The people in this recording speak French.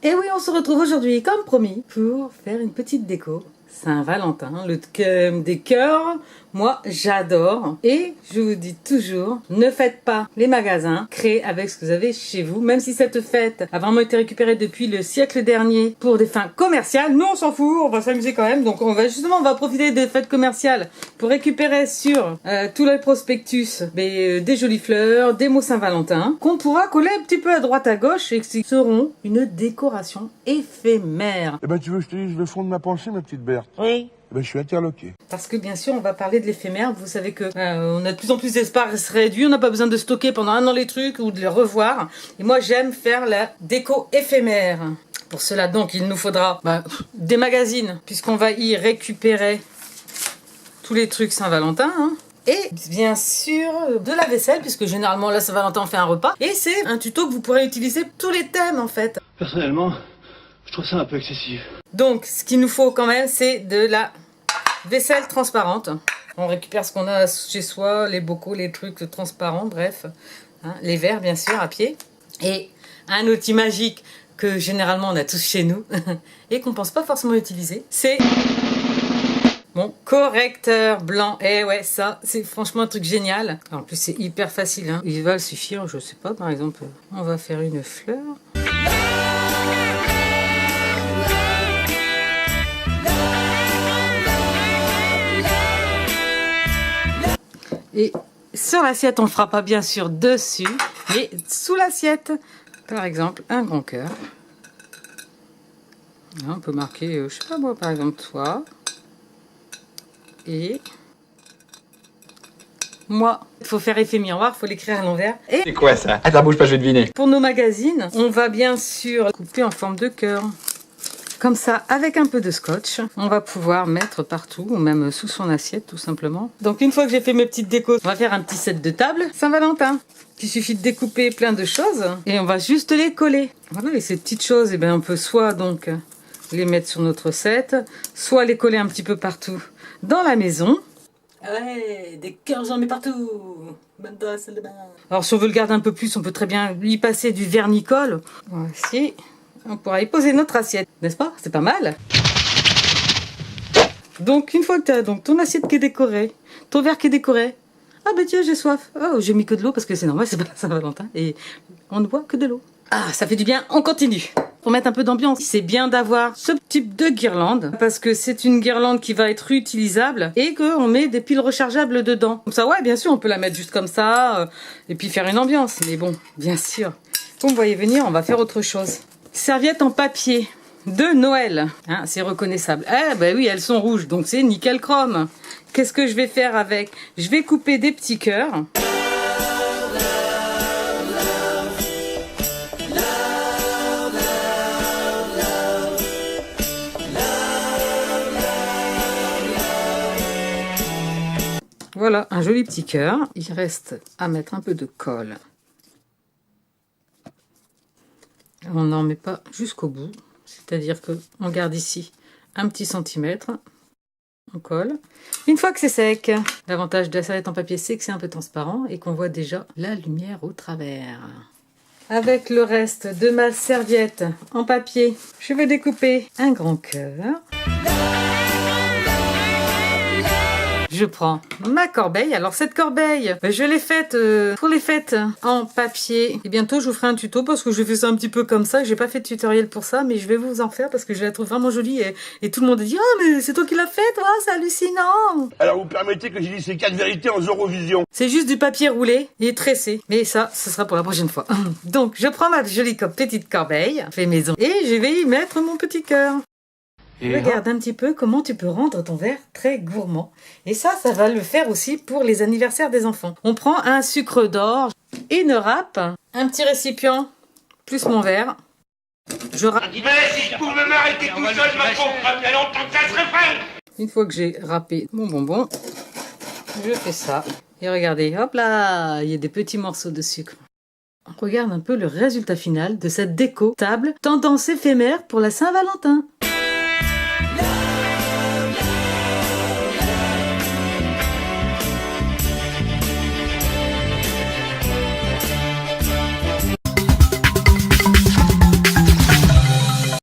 Et oui, on se retrouve aujourd'hui, comme promis, pour faire une petite déco Saint-Valentin, le thème des cœurs. Moi, j'adore. Et je vous dis toujours, ne faites pas les magasins, créez avec ce que vous avez chez vous. Même si cette fête a vraiment été récupérée depuis le siècle dernier pour des fins commerciales, nous on s'en fout, on va s'amuser quand même. Donc on va profiter des fêtes commerciales pour récupérer sur tout le prospectus des jolies fleurs, des mots Saint-Valentin, qu'on pourra coller un petit peu à droite à gauche et qui seront une décoration éphémère. Eh ben tu veux que je te dise le fond de ma pensée, ma petite Berthe? Oui. Eh ben, je suis interloqué. Parce que bien sûr, on va parler de l'éphémère. Vous savez que on a de plus en plus d'espace réduit. On n'a pas besoin de stocker pendant un an les trucs ou de les revoir. Et moi, j'aime faire la déco éphémère. Pour cela, donc, il nous faudra des magazines, puisqu'on va y récupérer tous les trucs Saint-Valentin. Hein. Et bien sûr, de la vaisselle, puisque généralement, la Saint-Valentin, on fait un repas. Et c'est un tuto que vous pourrez utiliser tous les thèmes, en fait. Personnellement, je trouve ça un peu excessif. Donc, ce qu'il nous faut quand même, c'est de la vaisselle transparente. On récupère ce qu'on a chez soi, les bocaux, les trucs transparents, bref. Hein, les verres, bien sûr, à pied. Et un outil magique que généralement on a tous chez nous et qu'on ne pense pas forcément utiliser, c'est mon correcteur blanc. Et ouais, ça, c'est franchement un truc génial. En plus, c'est hyper facile. Hein. Il va suffire, je sais pas, par exemple, on va faire une fleur. Et sur l'assiette, on ne fera pas bien sûr dessus, mais sous l'assiette, par exemple, un grand cœur. On peut marquer, je sais pas moi, par exemple, toi. Et moi. Il faut faire effet miroir, il faut l'écrire à l'envers. Et c'est quoi ça? Attends, bouge pas, je vais deviner. Pour nos magazines, on va bien sûr couper en forme de cœur. Comme ça, avec un peu de scotch, on va pouvoir mettre partout, ou même sous son assiette, tout simplement. Donc, une fois que j'ai fait mes petites décos, on va faire un petit set de table Saint-Valentin. Il suffit de découper plein de choses et on va juste les coller. Voilà, et ces petites choses, eh bien, on peut soit donc les mettre sur notre set, soit les coller un petit peu partout dans la maison. Ouais, des cœurs, j'en mets partout. Même dans la salle de bain. Alors, si on veut le garder un peu plus, on peut très bien y passer du vernicole. Voici. On pourra y poser notre assiette, n'est-ce pas? C'est pas mal. Donc, une fois que tu as donc, ton assiette qui est décorée, ton verre qui est décoré, ah ben tiens, j'ai soif. Oh, j'ai mis que de l'eau parce que c'est normal, c'est pas la Saint-Valentin. Et on ne boit que de l'eau. Ah, ça fait du bien, on continue. Pour mettre un peu d'ambiance, c'est bien d'avoir ce type de guirlande parce que c'est une guirlande qui va être réutilisable et qu'on met des piles rechargeables dedans. Comme ça, ouais, bien sûr, on peut la mettre juste comme ça et puis faire une ambiance. Mais bon, bien sûr, vous me voyez venir, on va faire autre chose. Serviettes en papier de Noël, hein, c'est reconnaissable. Eh ben oui, elles sont rouges, donc c'est nickel chrome. Qu'est-ce que je vais faire avec? Je vais couper des petits cœurs. Voilà, un joli petit cœur. Il reste à mettre un peu de colle. On n'en met pas jusqu'au bout, c'est-à-dire qu'on garde ici un petit centimètre, on colle. Une fois que c'est sec, l'avantage de la serviette en papier, c'est que c'est un peu transparent et qu'on voit déjà la lumière au travers. Avec le reste de ma serviette en papier, je vais découper un grand cœur. Je prends ma corbeille. Alors cette corbeille, je l'ai faite pour les fêtes en papier. Et bientôt je vous ferai un tuto parce que je fais ça un petit peu comme ça. J'ai pas fait de tutoriel pour ça, mais je vais vous en faire parce que je la trouve vraiment jolie et tout le monde a dit « Ah mais c'est toi qui l'as faite, toi, c'est hallucinant !» Alors vous permettez que j'ai dit ces 4 vérités en Eurovision. C'est juste du papier roulé et tressé. Mais ça, ce sera pour la prochaine fois. Donc je prends ma jolie petite corbeille, fait maison, et je vais y mettre mon petit cœur. Regarde un petit peu comment tu peux rendre ton verre très gourmand. Et ça va le faire aussi pour les anniversaires des enfants. On prend un sucre d'orge, une râpe, un petit récipient, plus mon verre. Je râpe. Mais si je pouvais m'arrêter tout seul, ma pauvre, bien longtemps que ça serait fait. Une fois que j'ai râpé mon bonbon, je fais ça. Et regardez, hop là, il y a des petits morceaux de sucre. On regarde un peu le résultat final de cette déco table tendance éphémère pour la Saint-Valentin.